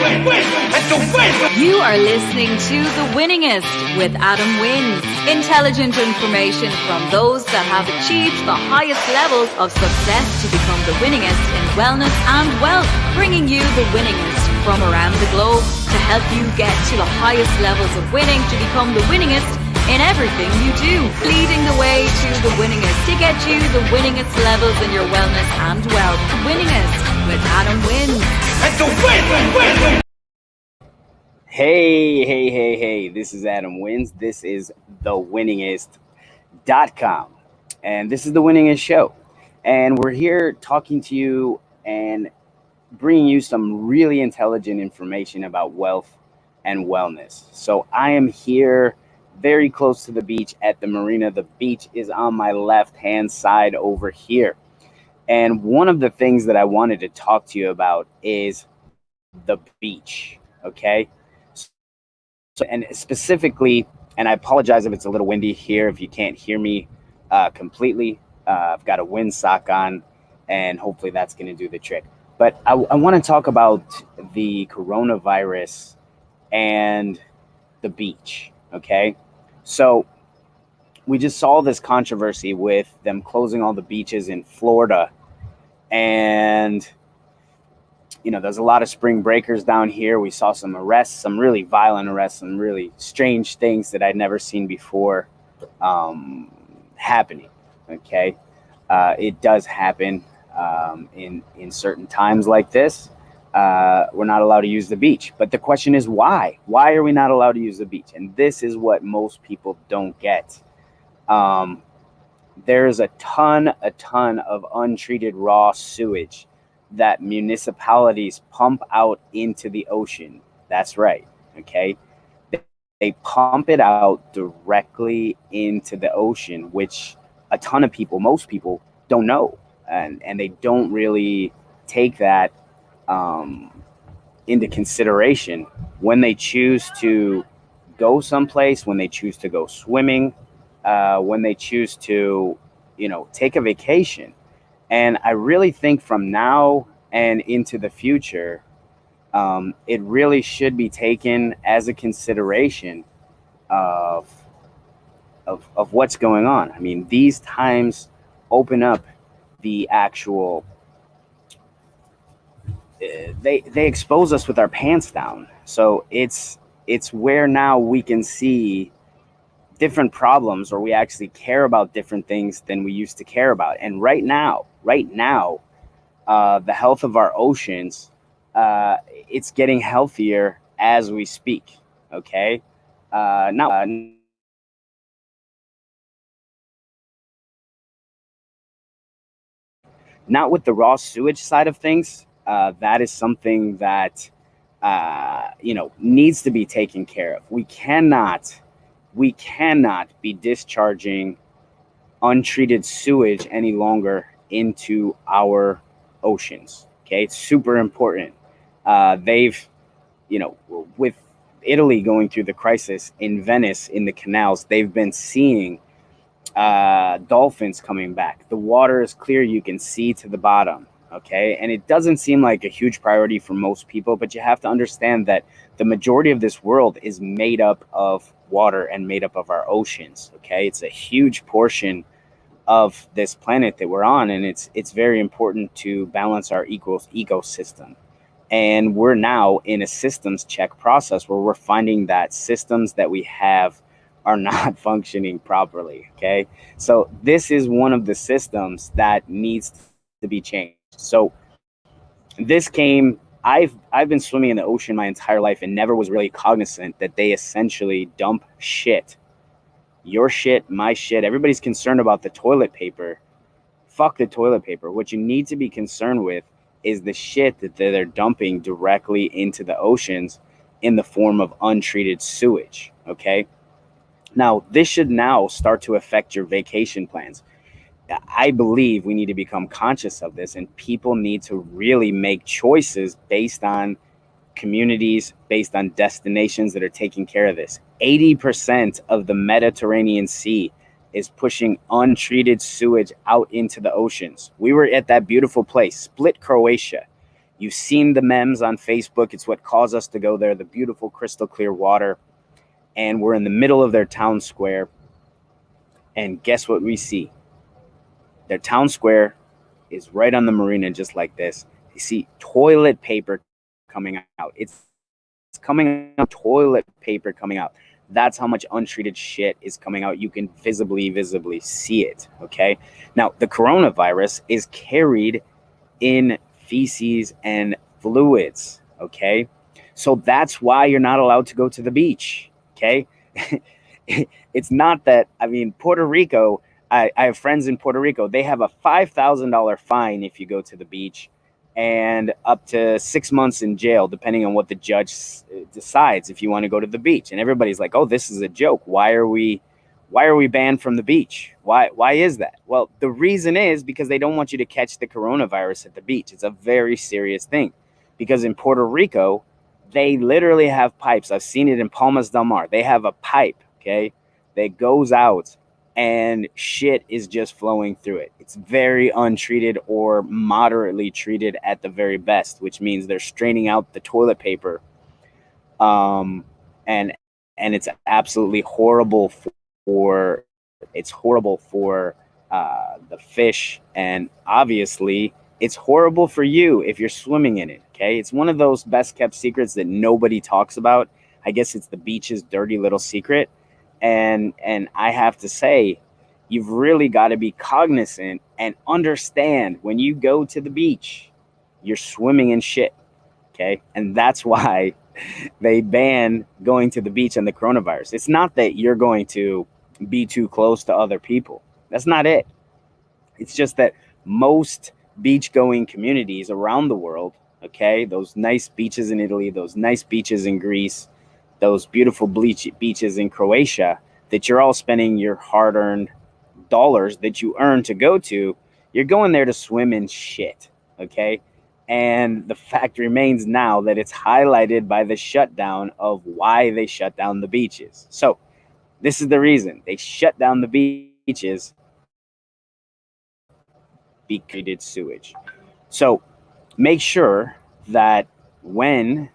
You are listening to The Winningest with Adam Wins. Intelligent information from those that have achieved the highest levels of success to become the winningest in wellness and wealth, bringing you the winningest from around the globe to help you get to the highest levels of winning to become the winningest in everything you do, leading the way to the winningest to get you the winningest levels in your wellness and wealth. Winningest with Adam Wins. Hey, this is Adam Wins. This is thewinningest.com. And this is the Winningest Show. And we're here talking to you and bringing you some really intelligent information about wealth and wellness. So I am here very close to the beach at the marina. The beach is on my left-hand side over here. And one of the things that I wanted to talk to you about is the beach, okay? So, and specifically, and I apologize if it's a little windy here, if you can't hear me completely. I've got a windsock on, and hopefully that's going to do the trick. But I want to talk about the coronavirus and the beach, okay? So we just saw this controversy with them closing all the beaches in Florida. And, you know, there's a lot of spring breakers down here. We saw some arrests, some really violent arrests, some really strange things that I'd never seen before happening, okay? It does happen in certain times like this. We're not allowed to use the beach. But the question is why? Why are we not allowed to use the beach? And this is what most people don't get. There's a ton of untreated raw sewage that municipalities pump out into the ocean. That's right, okay? They pump it out directly into the ocean, which a ton of people, most people, don't know. And they don't really take that into consideration when they choose to go someplace, when they choose to go swimming, when they choose to, you know, take a vacation. And I really think from now and into the future, it really should be taken as a consideration of what's going on. I mean, these times open up the actual, they expose us with our pants down. So it's where now we can see different problems, or we actually care about different things than we used to care about. And right now, the health of our oceans, it's getting healthier as we speak. Okay. Not with the raw sewage side of things. That is something that, needs to be taken care of. We cannot be discharging untreated sewage any longer into our oceans. Okay, it's super important. They've, with Italy going through the crisis in Venice in the canals, they've been seeing dolphins coming back. The water is clear. You can see to the bottom. Okay. And it doesn't seem like a huge priority for most people, but you have to understand that the majority of this world is made up of water and made up of our oceans. Okay. It's a huge portion of this planet that we're on. And it's very important to balance our ecosystem. And we're now in a systems check process where we're finding that systems that we have are not functioning properly. Okay. So this is one of the systems that needs to be changed. So this came, I've been swimming in the ocean my entire life and never was really cognizant that they essentially dump shit. Your shit, my shit. Everybody's concerned about the toilet paper. Fuck the toilet paper. What you need to be concerned with is the shit that they're dumping directly into the oceans in the form of untreated sewage. Okay. Now, this should now start to affect your vacation plans. I believe we need to become conscious of this, and people need to really make choices based on communities, based on destinations that are taking care of this. 80% of the Mediterranean Sea is pushing untreated sewage out into the oceans. We were at that beautiful place, Split, Croatia. You've seen the memes on Facebook. It's what caused us to go there, the beautiful crystal clear water. And we're in the middle of their town square. And guess what we see? Their town square is right on the marina, just like this. You see toilet paper coming out. It's coming out, toilet paper coming out. That's how much untreated shit is coming out. You can visibly see it, okay? Now, the coronavirus is carried in feces and fluids, okay? So that's why you're not allowed to go to the beach, okay? It's not that, I mean, Puerto Rico, I have friends in Puerto Rico. They have a $5,000 fine if you go to the beach, and up to 6 months in jail, depending on what the judge decides if you want to go to the beach. And everybody's like, "Oh, this is a joke. Why are we banned from the beach? Why is that?" Well, the reason is because they don't want you to catch the coronavirus at the beach. It's a very serious thing, because in Puerto Rico, they literally have pipes. I've seen it in Palmas del Mar. They have a pipe, okay, that goes out and shit is just flowing through it. It's very untreated or moderately treated at the very best, which means they're straining out the toilet paper. And it's absolutely horrible for the fish, and obviously it's horrible for you if you're swimming in it. Okay, it's one of those best kept secrets that nobody talks about. I guess it's the beach's dirty little secret. And I have to say, you've really got to be cognizant and understand when you go to the beach, you're swimming in shit. Okay, and that's why they ban going to the beach and the coronavirus. It's not that you're going to be too close to other people. That's not it. It's just that most beach going communities around the world, okay, those nice beaches in Italy, those nice beaches in Greece, those beautiful beaches in Croatia, that you're all spending your hard-earned dollars that you earn to go to, you're going there to swim in shit, okay? And the fact remains now that it's highlighted by the shutdown of why they shut down the beaches. So this is the reason they shut down the beaches: treated sewage. So make sure that when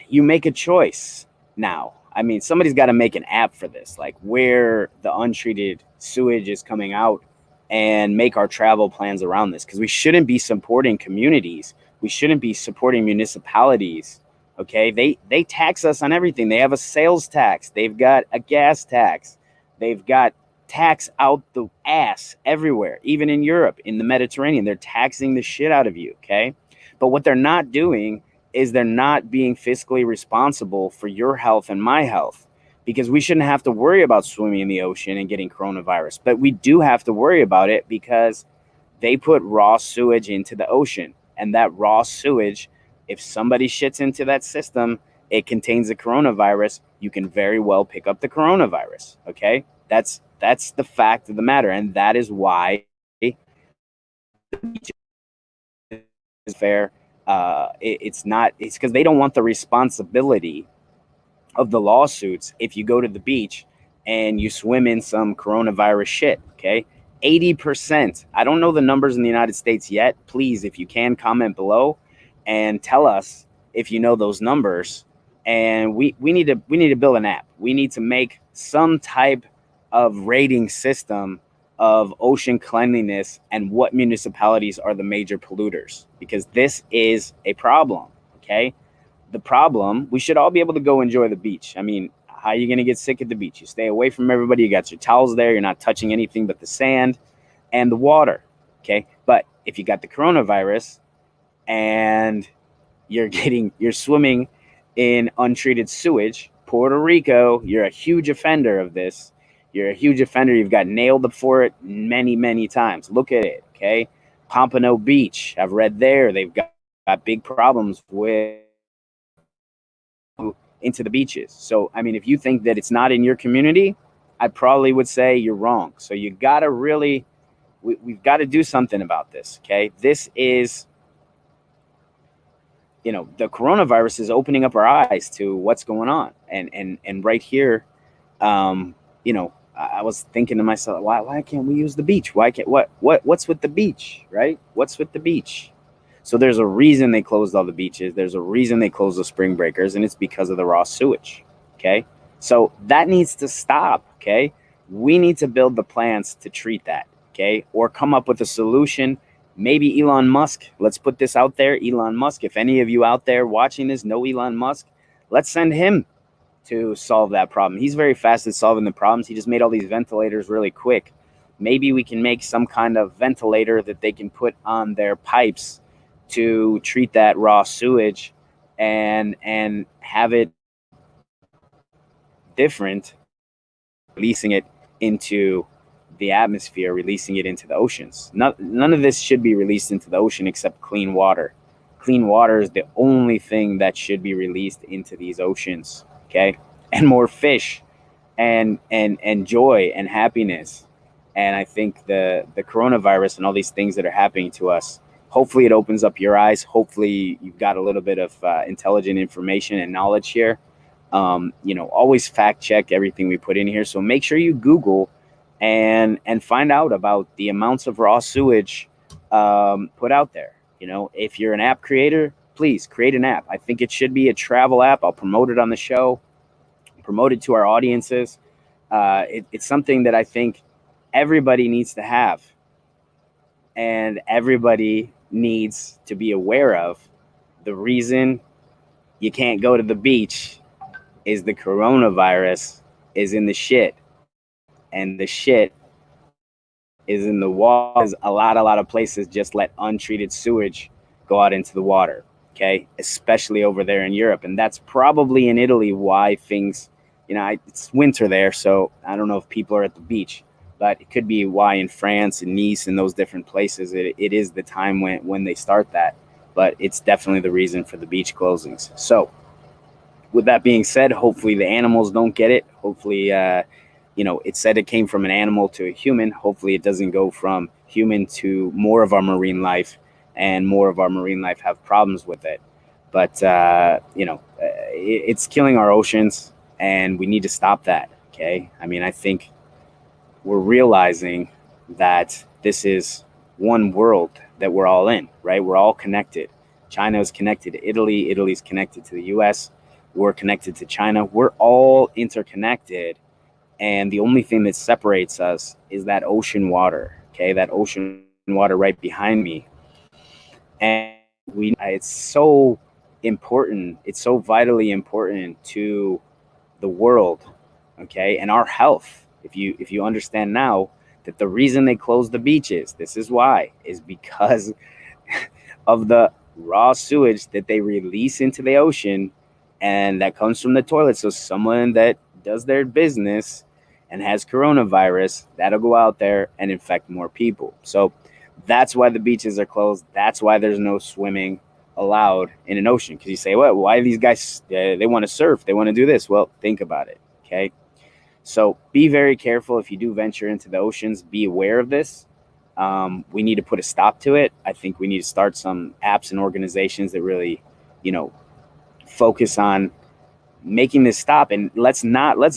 you make a choice now, I mean, somebody's got to make an app for this, like where the untreated sewage is coming out, and make our travel plans around this, because we shouldn't be supporting communities. We shouldn't be supporting municipalities. Okay, they tax us on everything. They have a sales tax. They've got a gas tax. They've got tax out the ass everywhere, even in Europe, in the Mediterranean. They're taxing the shit out of you, okay? But what they're not doing is they're not being fiscally responsible for your health and my health, because we shouldn't have to worry about swimming in the ocean and getting coronavirus. But we do have to worry about it because they put raw sewage into the ocean, and that raw sewage, if somebody shits into that system, it contains the coronavirus. You can very well pick up the coronavirus, okay? That's the fact of the matter, and that is why it's fair. It's because they don't want the responsibility of the lawsuits if you go to the beach and you swim in some coronavirus shit, okay? 80%. I don't know the numbers in the United States yet. Please, if you can, comment below and tell us if you know those numbers. And we need to build an app. We need to make some type of rating system of ocean cleanliness and what municipalities are the major polluters, because this is a problem, okay? The problem, we should all be able to go enjoy the beach. I mean, how are you going to get sick at the beach? You stay away from everybody. You got your towels there. You're not touching anything but the sand and the water, okay? But if you got the coronavirus and you're swimming in untreated sewage, Puerto Rico, you're a huge offender of this. You're a huge offender. You've got nailed for it many, many times. Look at it, okay? Pompano Beach, I've read there, they've got big problems with into the beaches. So, I mean, if you think that it's not in your community, I probably would say you're wrong. So you got to really, we've got to do something about this, okay? This is, the coronavirus is opening up our eyes to what's going on. And right here, I was thinking to myself, why can't we use the beach? Why can't what's with the beach, right? What's with the beach? So there's a reason they closed all the beaches. There's a reason they closed the spring breakers, and it's because of the raw sewage. Okay. So that needs to stop. Okay. We need to build the plants to treat that. Okay. Or come up with a solution. Maybe Elon Musk. Let's put this out there. Elon Musk. If any of you out there watching this know Elon Musk, let's send him to solve that problem. He's very fast at solving the problems. He just made all these ventilators really quick. Maybe we can make some kind of ventilator that they can put on their pipes to treat that raw sewage and have it different, releasing it into the atmosphere, releasing it into the oceans. None of this should be released into the ocean except clean water. Clean water is the only thing that should be released into these oceans. Okay. And more fish and joy and happiness. And I think the coronavirus and all these things that are happening to us, hopefully it opens up your eyes. Hopefully you've got a little bit of intelligent information and knowledge here. Always fact check everything we put in here. So make sure you Google and find out about the amounts of raw sewage put out there. If you're an app creator, please create an app. I think it should be a travel app. I'll promote it on the show, promote it to our audiences. It's something that I think everybody needs to have, and everybody needs to be aware of. The reason you can't go to the beach is the coronavirus is in the shit, and the shit is in the water. A lot of places just let untreated sewage go out into the water. Okay, especially over there in Europe, and that's probably in Italy why things, it's winter there, so I don't know if people are at the beach, but it could be why in France and Nice and those different places it is the time when they start that. But it's definitely the reason for the beach closings. So with that being said, hopefully the animals don't get it. Hopefully, it said it came from an animal to a human. Hopefully it doesn't go from human to more of our marine life, and more of our marine life have problems with it. But, it's killing our oceans, and we need to stop that. Okay. I think we're realizing that this is one world that we're all in, right? We're all connected. China is connected to Italy. Italy's connected to the US. We're connected to China. We're all interconnected. And the only thing that separates us is that ocean water. Okay. That ocean water right behind me. And it's so important. It's so vitally important to the world. Okay. And our health. If you understand now that the reason they closed the beaches, this is why, is because of the raw sewage that they release into the ocean, and that comes from the toilet. So someone that does their business and has coronavirus, that'll go out there and infect more people. So that's why the beaches are closed. That's why there's no swimming allowed in an ocean. Because you say, well, why are these guys, they want to surf, they want to do this. Well, think about it. Okay. So be very careful if you do venture into the oceans. Be aware of this. We need to put a stop to it. I think we need to start some apps and organizations that really, focus on making this stop. And let's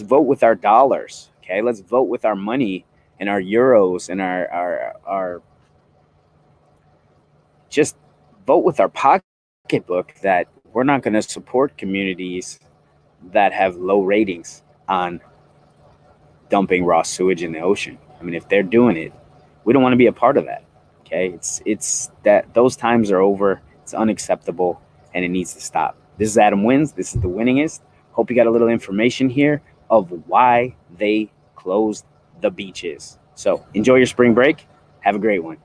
vote with our dollars. Okay. Let's vote with our money and our euros and our just vote with our pocketbook that we're not going to support communities that have low ratings on dumping raw sewage in the ocean. If they're doing it, we don't want to be a part of that. Okay. It's that those times are over. It's unacceptable, and it needs to stop. This is Adam Wins. This is The Winningest. Hope you got a little information here of why they closed the beaches. So enjoy your spring break. Have a great one.